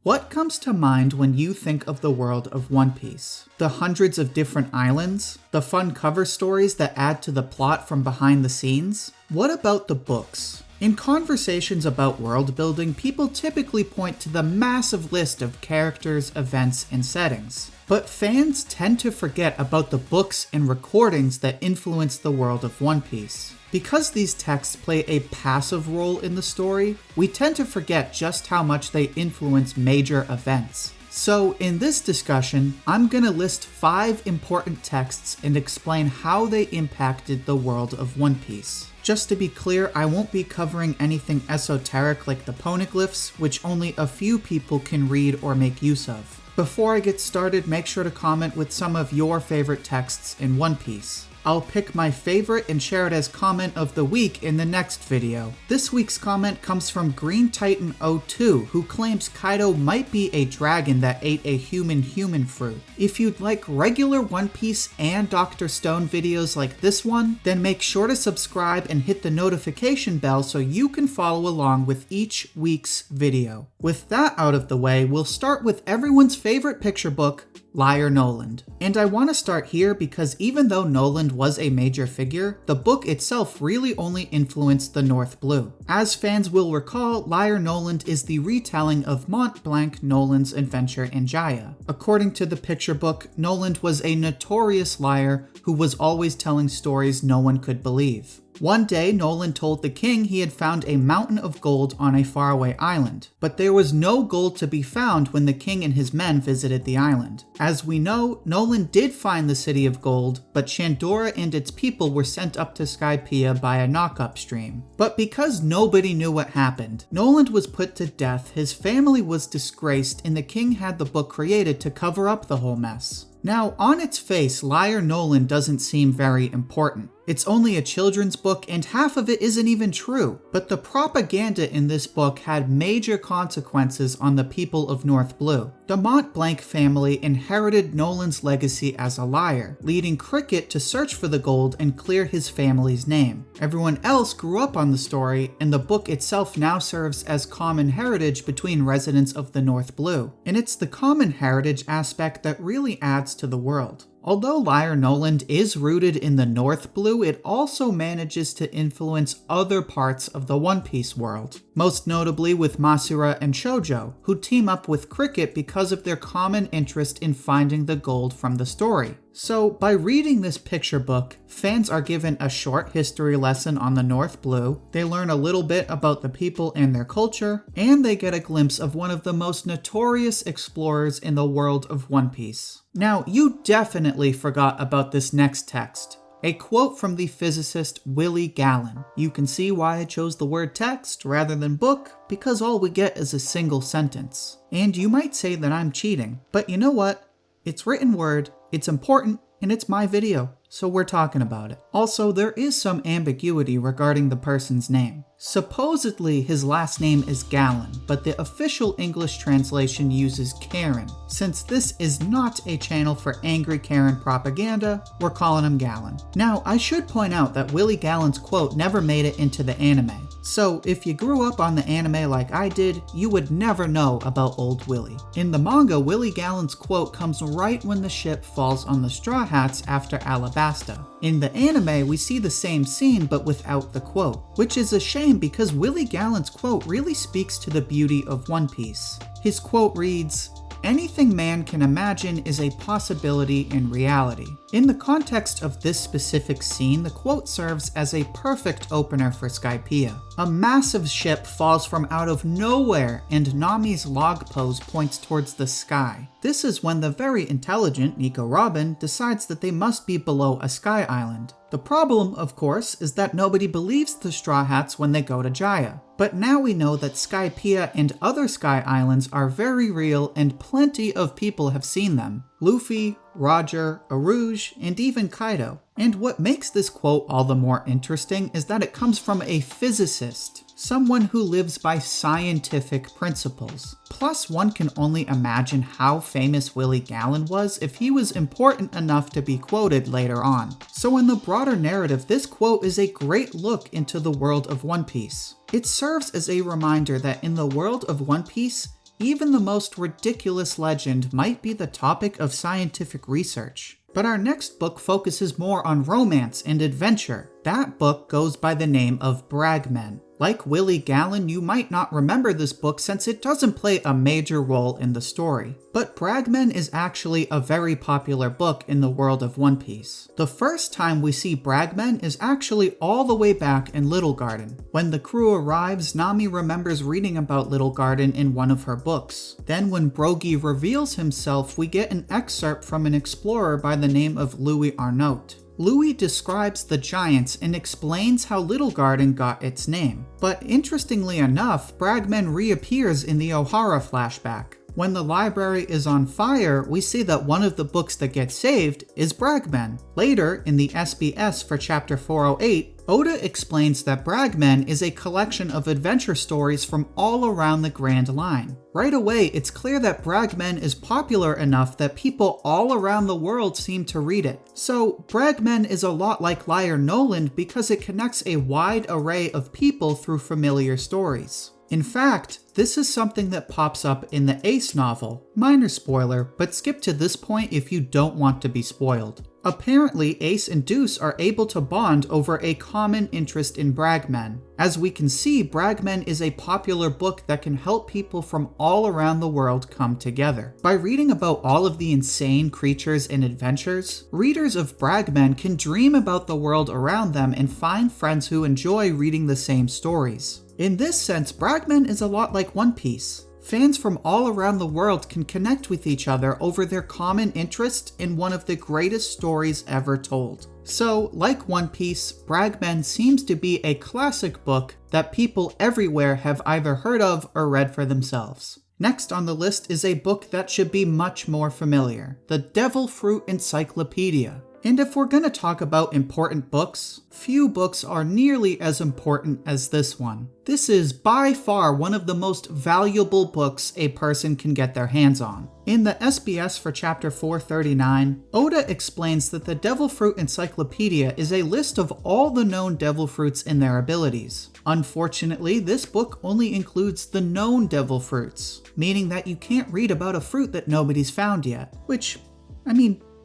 What comes to mind when you think of the world of One Piece? The hundreds of different islands? The fun cover stories that add to the plot from behind the scenes? What about the books? In conversations about world building, people typically point to the massive list of characters, events, and settings. But fans tend to forget about the books and recordings that influence the world of One Piece. Because these texts play a passive role in the story, we tend to forget just how much they influence major events. So in this discussion, I'm gonna list 5 important texts and explain how they impacted the world of One Piece. Just to be clear, I won't be covering anything esoteric like the poneglyphs, which only a few people can read or make use of. Before I get started, make sure to comment with some of your favorite texts in One Piece. I'll pick my favorite and share it as comment of the week in the next video. This week's comment comes from Green Titan 02, who claims Kaido might be a dragon that ate a human fruit. If you'd like regular One Piece and Dr. Stone videos like this one, then make sure to subscribe and hit the notification bell so you can follow along with each week's video. With that out of the way, we'll start with everyone's favorite picture book, Liar Noland. And I want to start here because even though Noland was a major figure, the book itself really only influenced the North Blue. As fans will recall, Liar Noland is the retelling of Mont Blanc Noland's adventure in Jaya. According to the picture book, Noland was a notorious liar who was always telling stories no one could believe. One day, Noland told the king he had found a mountain of gold on a faraway island, but there was no gold to be found when the king and his men visited the island. As we know, Noland did find the city of gold, but Shandora and its people were sent up to Skypiea by a knock-up stream. But because nobody knew what happened, Noland was put to death, his family was disgraced, and the king had the book created to cover up the whole mess. Now, on its face, Liar Noland doesn't seem very important. It's only a children's book and half of it isn't even true. But the propaganda in this book had major consequences on the people of North Blue. The Mont Blanc family inherited Noland's legacy as a liar, leading Cricket to search for the gold and clear his family's name. Everyone else grew up on the story, and the book itself now serves as common heritage between residents of the North Blue. And it's the common heritage aspect that really adds to the world. Although Liar Noland is rooted in the North Blue, it also manages to influence other parts of the One Piece world. Most notably with Masura and Shoujo, who team up with Cricket because of their common interest in finding the gold from the story. So, by reading this picture book, fans are given a short history lesson on the North Blue, they learn a little bit about the people and their culture, and they get a glimpse of one of the most notorious explorers in the world of One Piece. Now, you definitely forgot about this next text. A quote from the physicist Willie Gallen. You can see why I chose the word text rather than book, because all we get is a single sentence. And you might say that I'm cheating, but you know what? It's written word, it's important, and it's my video, so we're talking about it. Also, there is some ambiguity regarding the person's name. Supposedly, his last name is Gallen, but the official English translation uses Karen. Since this is not a channel for angry Karen propaganda, we're calling him Gallen. Now, I should point out that Willie Gallen's quote never made it into the anime. So, if you grew up on the anime like I did, you would never know about Old Willie. In the manga, Willie Gallen's quote comes right when the ship falls on the Straw Hats after Alabasta. In the anime, we see the same scene but without the quote, which is a shame because Willie Gallen's quote really speaks to the beauty of One Piece. His quote reads, "Anything man can imagine is a possibility in reality." In the context of this specific scene, the quote serves as a perfect opener for Skypiea. A massive ship falls from out of nowhere and Nami's log pose points towards the sky. This is when the very intelligent Nico Robin decides that they must be below a sky island. The problem, of course, is that nobody believes the Straw Hats when they go to Jaya. But now we know that Skypiea and other sky islands are very real and plenty of people have seen them. Luffy, Roger, Arouge, and even Kaido. And what makes this quote all the more interesting is that it comes from a physicist, someone who lives by scientific principles. Plus, one can only imagine how famous Willie Gallen was if he was important enough to be quoted later on. So in the broader narrative, this quote is a great look into the world of One Piece. It serves as a reminder that in the world of One Piece, even the most ridiculous legend might be the topic of scientific research. But our next book focuses more on romance and adventure. That book goes by the name of Bragman. Like Willie Gallon, you might not remember this book since it doesn't play a major role in the story. But Bragman is actually a very popular book in the world of One Piece. The first time we see Bragman is actually all the way back in Little Garden. When the crew arrives, Nami remembers reading about Little Garden in one of her books. Then when Brogy reveals himself, we get an excerpt from an explorer by the name of Louis Arnault. Louis describes the giants and explains how Little Garden got its name. But interestingly enough, Bragman reappears in the O'Hara flashback. When the library is on fire, we see that one of the books that gets saved is Bragman. Later, in the SBS for chapter 408, Oda explains that Bragman is a collection of adventure stories from all around the Grand Line. Right away, it's clear that Bragman is popular enough that people all around the world seem to read it. So, Bragman is a lot like Liar Noland because it connects a wide array of people through familiar stories. In fact, this is something that pops up in the Ace novel. Minor spoiler, but skip to this point if you don't want to be spoiled. Apparently, Ace and Deuce are able to bond over a common interest in Bragman. As we can see, Bragman is a popular book that can help people from all around the world come together. By reading about all of the insane creatures and adventures, readers of Bragman can dream about the world around them and find friends who enjoy reading the same stories. In this sense, Bragman is a lot like One Piece. Fans from all around the world can connect with each other over their common interest in one of the greatest stories ever told. So, like One Piece, Bragman seems to be a classic book that people everywhere have either heard of or read for themselves. Next on the list is a book that should be much more familiar, the Devil Fruit Encyclopedia. And if we're gonna talk about important books, few books are nearly as important as this one. This is by far one of the most valuable books a person can get their hands on. In the SBS for chapter 439, Oda explains that the Devil Fruit Encyclopedia is a list of all the known devil fruits and their abilities. Unfortunately, this book only includes the known devil fruits, meaning that you can't read about a fruit that nobody's found yet, which,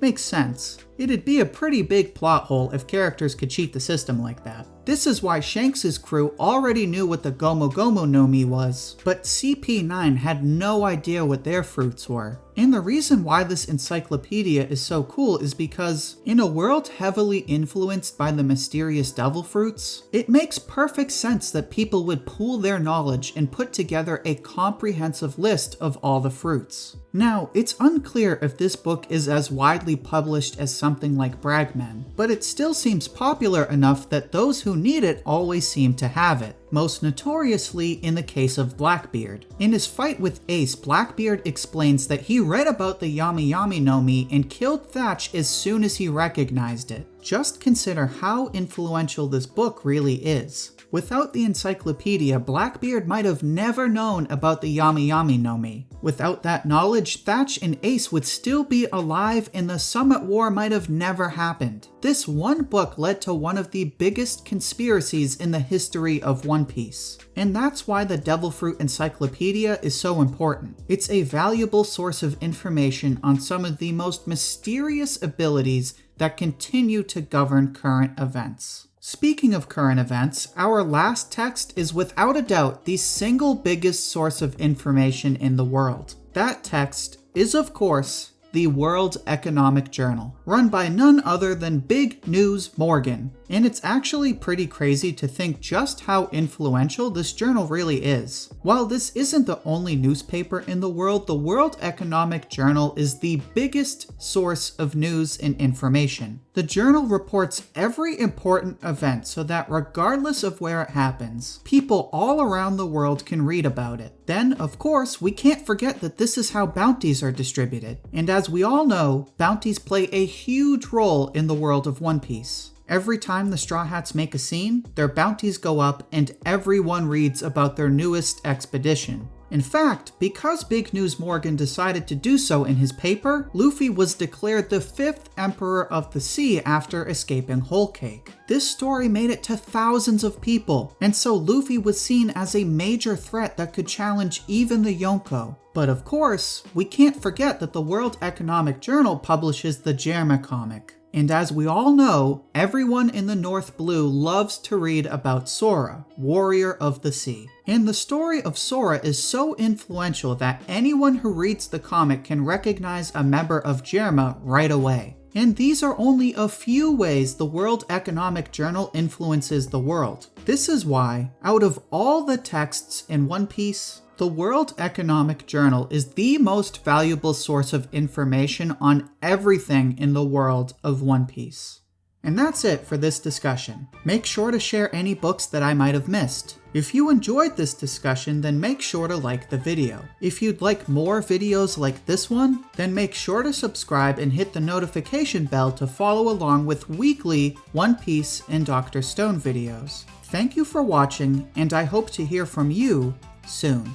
makes sense. It'd be a pretty big plot hole if characters could cheat the system like that. This is why Shanks' crew already knew what the Gomu Gomu no Mi was, but CP9 had no idea what their fruits were. And the reason why this encyclopedia is so cool is because, in a world heavily influenced by the mysterious devil fruits, it makes perfect sense that people would pool their knowledge and put together a comprehensive list of all the fruits. Now, it's unclear if this book is as widely published as something like Bragman, but it still seems popular enough that those who need it always seem to have it. Most notoriously in the case of Blackbeard. In his fight with Ace, Blackbeard explains that he read about the Yami Yami no Mi and killed Thatch as soon as he recognized it. Just consider how influential this book really is. Without the encyclopedia, Blackbeard might have never known about the Yami Yami no Mi. Without that knowledge, Thatch and Ace would still be alive and the Summit War might have never happened. This one book led to one of the biggest conspiracies in the history of One Piece. And that's why the Devil Fruit Encyclopedia is so important. It's a valuable source of information on some of the most mysterious abilities that continue to govern current events. Speaking of current events, our last text is without a doubt the single biggest source of information in the world. That text is, of course, the World Economic Journal, run by none other than Big News Morgan. And it's actually pretty crazy to think just how influential this journal really is. While this isn't the only newspaper in the World Economic Journal is the biggest source of news and information. The journal reports every important event so that regardless of where it happens, people all around the world can read about it. Then, of course, we can't forget that this is how bounties are distributed. And as we all know, bounties play a huge role in the world of One Piece. Every time the Straw Hats make a scene, their bounties go up and everyone reads about their newest expedition. In fact, because Big News Morgan decided to do so in his paper, Luffy was declared the 5th Emperor of the Sea after escaping Whole Cake. This story made it to thousands of people, and so Luffy was seen as a major threat that could challenge even the Yonko. But of course, we can't forget that the World Economic Journal publishes the Germa comic. And as we all know, everyone in the North Blue loves to read about Sora, Warrior of the Sea. And the story of Sora is so influential that anyone who reads the comic can recognize a member of Germa right away. And these are only a few ways the World Economic Journal influences the world. This is why, out of all the texts in One Piece, the World Economic Journal is the most valuable source of information on everything in the world of One Piece. And that's it for this discussion. Make sure to share any books that I might have missed. If you enjoyed this discussion, then make sure to like the video. If you'd like more videos like this one, then make sure to subscribe and hit the notification bell to follow along with weekly One Piece and Dr. Stone videos. Thank you for watching, and I hope to hear from you soon.